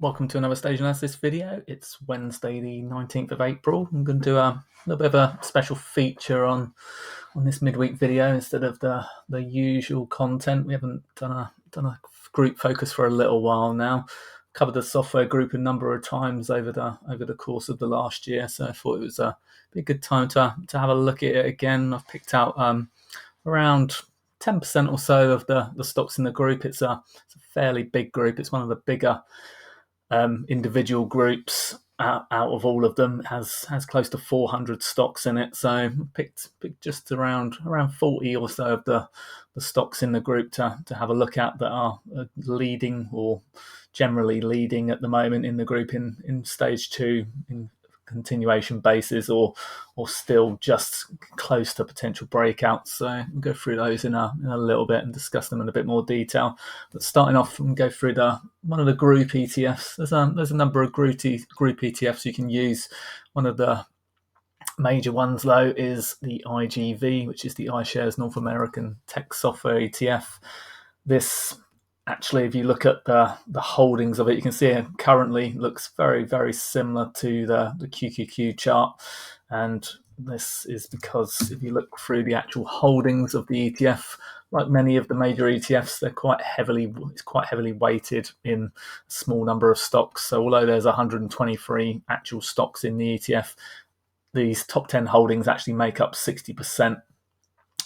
Welcome to another stage analysis video. It's Wednesday the 19th of April. I'm going to do a little bit of a special feature on this midweek video instead of the usual content. We haven't done a group focus for a little while now. Covered the software group a number of times over the course of the last year, so I thought it was be a good time to have a look at it again. I've picked out around 10% or so of the stocks in the group. It's a fairly big group. It's one of the bigger individual groups out of all of them. Has close to 400 stocks in it, so picked just around 40 or so of the stocks in the group to have a look at that are leading or generally leading at the moment in the group in stage two in continuation basis, or still just close to potential breakouts. So we'll go through those in a little bit and discuss them in a bit more detail. But starting off, and go through one of the group ETFs. There's a number of group ETFs you can use. One of the major ones though is the IGV, which is the iShares North American Tech Software ETF. This actually, if you look at the holdings of it, you can see it currently looks very, very similar to the QQQ chart. And this is because if you look through the actual holdings of the ETF, like many of the major ETFs, it's quite heavily weighted in a small number of stocks. So although there's 123 actual stocks in the ETF, these top 10 holdings actually make up 60%.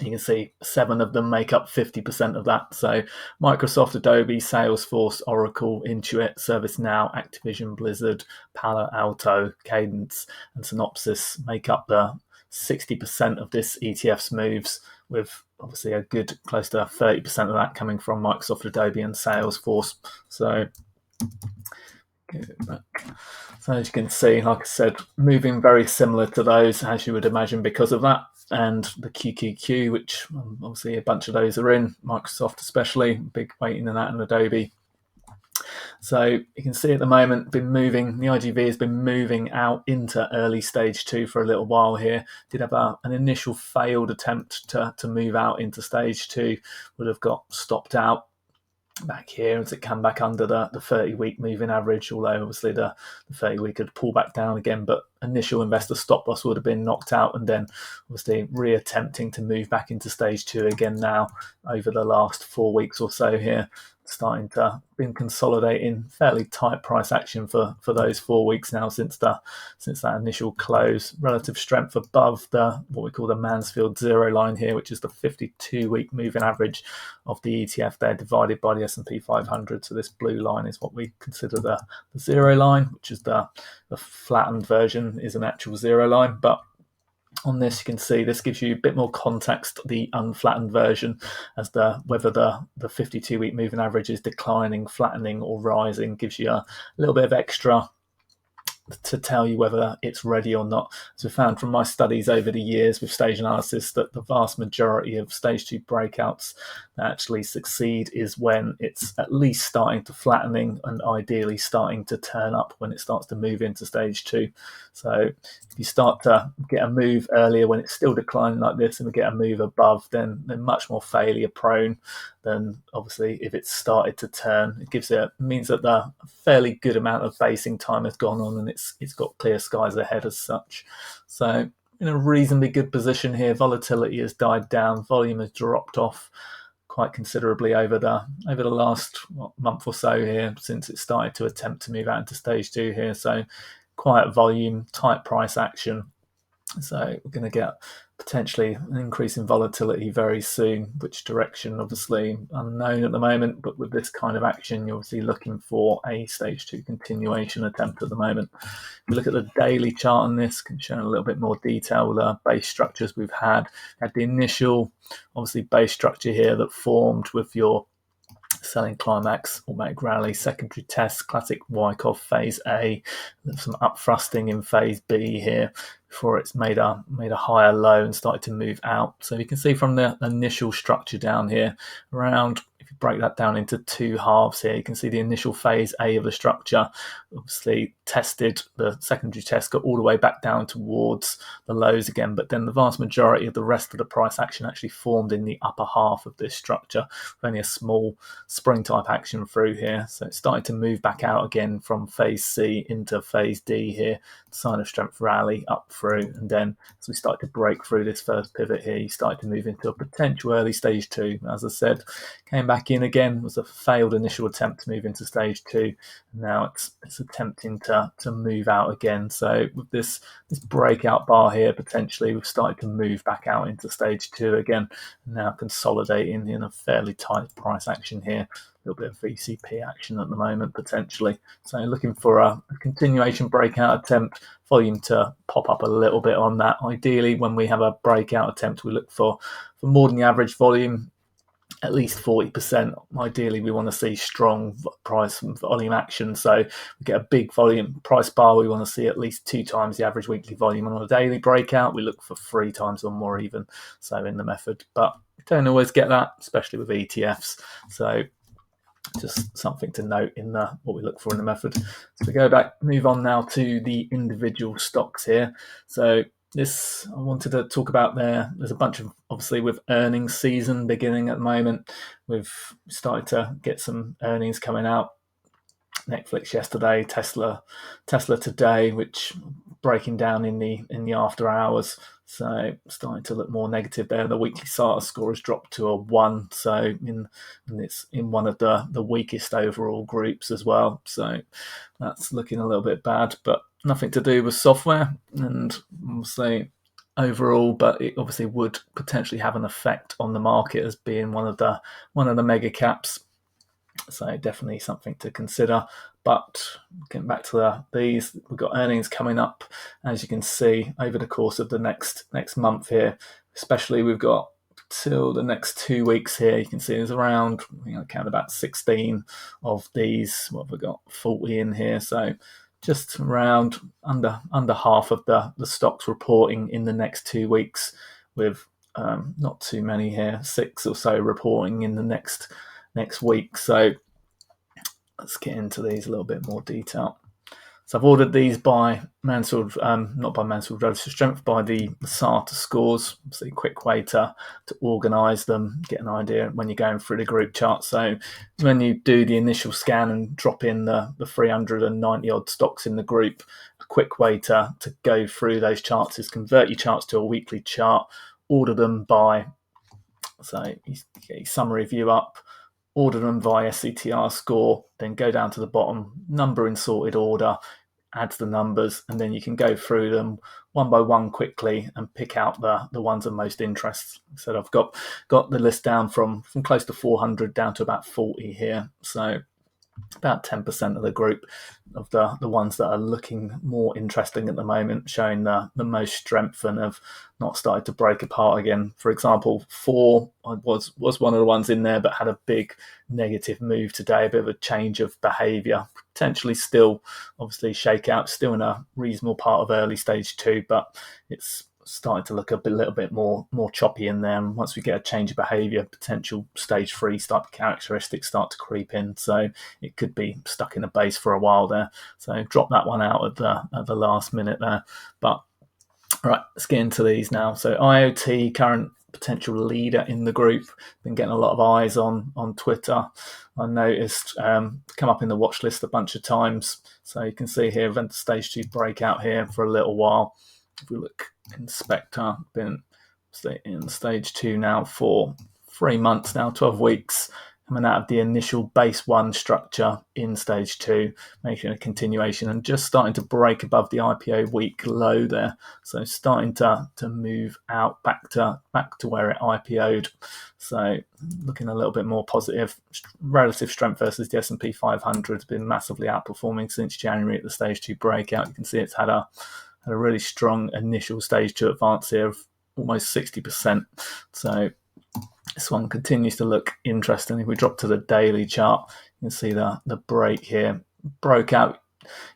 You can see 7 of them make up 50% of that. So Microsoft, Adobe, Salesforce, Oracle, Intuit, ServiceNow, Activision, Blizzard, Palo Alto, Cadence, and Synopsys make up the 60% of this ETF's moves, with obviously a good close to 30% of that coming from Microsoft, Adobe, and Salesforce. So as you can see, like I said, moving very similar to those, as you would imagine, because of that. And the QQQ, which obviously a bunch of those are in, Microsoft especially, big weighting in that, and Adobe. So you can see at the moment, the IGV has been moving out into early stage two for a little while here. Did have an initial failed attempt to move out into stage two, would have got stopped out back here as it came back under the 30-week moving average, although obviously the 30-week had pulled back down again, but initial investor stop loss would have been knocked out, and then obviously reattempting to move back into stage two again now over the last 4 weeks or so here, starting to been consolidating fairly tight price action for those 4 weeks now since that initial close. Relative strength above what we call the Mansfield zero line here, which is the 52-week moving average of the ETF there, divided by the S&P 500. So this blue line is what we consider the zero line, which is the flattened version is an actual zero line, but on this, you can see this gives you a bit more context, the unflattened version, as whether the 52-week moving average is declining, flattening, or rising, gives you a little bit of extra to tell you whether it's ready or not. As we found from my studies over the years with stage analysis, that the vast majority of stage two breakouts that actually succeed is when it's at least starting to flattening and ideally starting to turn up when it starts to move into stage two. So if you start to get a move earlier when it's still declining like this, and we get a move above, then they're much more failure prone than obviously if it's started to turn. It means that the fairly good amount of basing time has gone on, and it's got clear skies ahead as such. So in a reasonably good position here. Volatility has died down, volume has dropped off quite considerably over the last month or so here since it started to attempt to move out into stage two here. So quiet volume, tight price action. So we're going to get potentially an increase in volatility very soon. Which direction, obviously unknown at the moment, but with this kind of action, you're obviously looking for a stage two continuation attempt at the moment. If you look at the daily chart on this, can show in a little bit more detail the base structures we've had. The initial, obviously, base structure here that formed with your selling climax, automatic rally, secondary test, classic Wyckoff phase A, some up thrusting in phase B here before it's made a higher low and started to move out. So you can see from the initial structure down here, around, if if you break that down into two halves here, you can see the initial phase A of the structure obviously tested, the secondary test got all the way back down towards the lows again, but then the vast majority of the rest of the price action actually formed in the upper half of this structure, with only a small spring type action through here. So it started to move back out again from phase C into phase D here, sign of strength rally up through, and then as we started to break through this first pivot here, you started to move into a potential early stage 2. As I said, came back in again, was a failed initial attempt to move into stage 2. Now it's attempting to move out again. So with this breakout bar here, potentially we've started to move back out into stage 2 again, now consolidating in a fairly tight price action here. A little bit of VCP action at the moment potentially. So looking for a continuation breakout attempt, volume to pop up a little bit on that. Ideally, when we have a breakout attempt, we look for more than the average volume, at least 40%. Ideally, we want to see strong price and volume action. So we get a big volume price bar, we want to see at least 2 times the average weekly volume. And on a daily breakout, we look for 3 times or more even, so in the method. But we don't always get that, especially with ETFs. So just something to note in what we look for in the method. So we go back, move on now to the individual stocks here. So this I wanted to talk about there's a bunch of, obviously with earnings season beginning at the moment, we've started to get some earnings coming out. Netflix yesterday, Tesla today, which breaking down in the after hours, so starting to look more negative there. The weekly SATA score has dropped to a 1, so it's in one of the weakest overall groups as well, so that's looking a little bit bad, but nothing to do with software, and obviously overall, but it obviously would potentially have an effect on the market as being one of the mega caps. So definitely something to consider. But getting back to these, we've got earnings coming up, as you can see, over the course of the next month here. Especially we've got till the next 2 weeks here. You can see there's around, I count about 16 of these. What have we got? 40 in here. So just around under half of the stocks reporting in the next 2 weeks, with not too many here, 6 or so reporting in the next week. So let's get into these a little bit more detail. So I've ordered these by Mansfield, not by Mansfield Relative Strength, by the SATA scores. It's a quick way to organise them, get an idea when you're going through the group chart. So when you do the initial scan and drop in the 390 odd stocks in the group, a quick way to go through those charts is convert your charts to a weekly chart, order them by, so you get your summary view up, order them via SCTR score, then go down to the bottom, number in sorted order, add the numbers, and then you can go through them one by one quickly and pick out the ones of most interest. So I've got the list down from close to 400 down to about 40 here. So about 10% of the group of the ones that are looking more interesting at the moment, showing the most strength and have not started to break apart again. For example, 4 was one of the ones in there, but had a big negative move today, a bit of a change of behaviour. Potentially still, obviously, shakeout, still in a reasonable part of early stage 2, but it's starting to look a little bit more choppy in there. And once we get a change of behaviour, potential stage 3 characteristics start to creep in. So it could be stuck in a base for a while there. So drop that one out at the last minute there. But all right, let's get into these now. So IOT, current potential leader in the group, been getting a lot of eyes on Twitter. I noticed come up in the watch list a bunch of times. So you can see here, event stage 2 breakout here for a little while. If we look in Spectre, been in stage 2 now for 3 months now, 12 weeks, coming out of the initial base 1 structure in stage 2, making a continuation and just starting to break above the IPO week low there. So starting to move out back to where it IPO'd. So looking a little bit more positive. Relative strength versus the S&P 500 has been massively outperforming since January at the stage 2 breakout. You can see it's had a really strong initial stage 2 advance here of almost 60%. So this one continues to look interesting. If we drop to the daily chart, you can see the break here. Broke out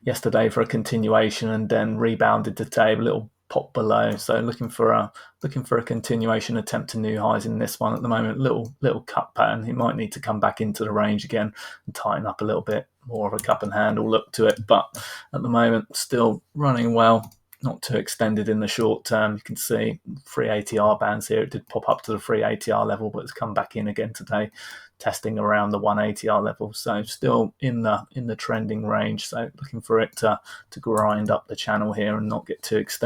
yesterday for a continuation and then rebounded today, a little pop below. So looking for a continuation attempt to new highs in this one at the moment. Little cut pattern. He might need to come back into the range again and tighten up a little bit more of a cup and handle look to it. But at the moment, still running well. Not too extended in the short term. You can see free ATR bands here. It did pop up to the free ATR level, but it's come back in again today, testing around the 1 ATR level. So still in the trending range. So looking for it to grind up the channel here and not get too extended.